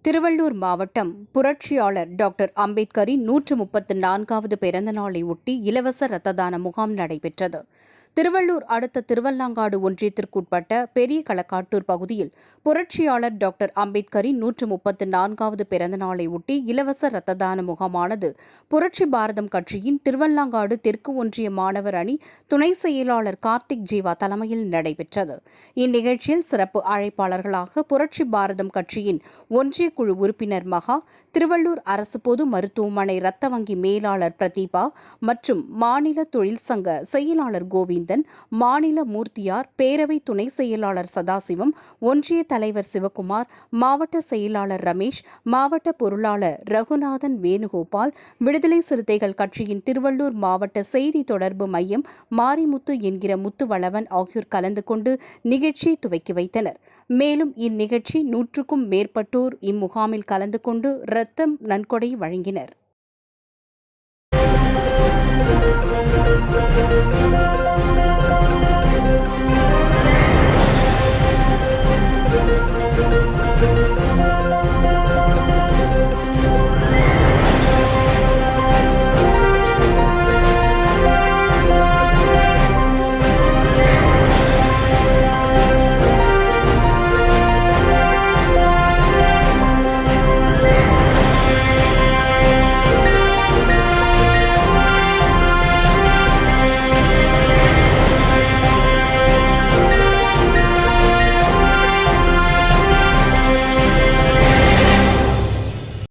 திருவள்ளூர் மாவட்டம் புரட்சியாளர் டாக்டர் அம்பேத்கரின் 134வது பிறந்த நாளை ஒட்டி இலவச இரத்த தான முகாம் நடைபெற்றது. திருவள்ளூர் அடுத்த திருவல்லாங்காடு ஒன்றியத்திற்குட்பட்ட பெரிய களக்காட்டூர் பகுதியில் புரட்சியாளர் டாக்டர் அம்பேத்கரின் 134வது பிறந்த நாளை ஒட்டி இலவச இரத்த தான முகாமானது புரட்சி பாரதம் கட்சியின் திருவல்லாங்காடு தெற்கு ஒன்றிய மாணவர் அணி துணை செயலாளர் கார்த்திக் ஜீவா தலைமையில் நடைபெற்றது. இந்நிகழ்ச்சியில் சிறப்பு அழைப்பாளர்களாக புரட்சி பாரதம் கட்சியின் ஒன்றிய குழு உறுப்பினர் மகா, திருவள்ளூர் அரசு பொது மருத்துவமனை இரத்த வங்கி மேலாளர் பிரதீபா மற்றும் மாநில தொழில் சங்க செயலாளர் கோவிந்தன், மாநில மூர்த்தியார், பேரவை துணை செயலாளர் சதாசிவம், ஒன்றிய தலைவர் சிவக்குமார், மாவட்ட செயலாளர் ரமேஷ், மாவட்ட பொருளாளர் ரகுநாதன் வேணுகோபால், விடுதலை சிறுத்தைகள் கட்சியின் திருவள்ளூர் மாவட்ட செய்தி தொடர்பு மையம் மாரிமுத்து என்கிற முத்துவளவன் ஆகியோர் கலந்து கொண்டு நிகழ்ச்சியை துவக்கி வைத்தனர். மேலும் இந்நிகழ்ச்சி 100க்கும் மேற்பட்டோர் இம்முகாமில் கலந்து கொண்டு இரத்தம் நன்கொடை வழங்கினர்.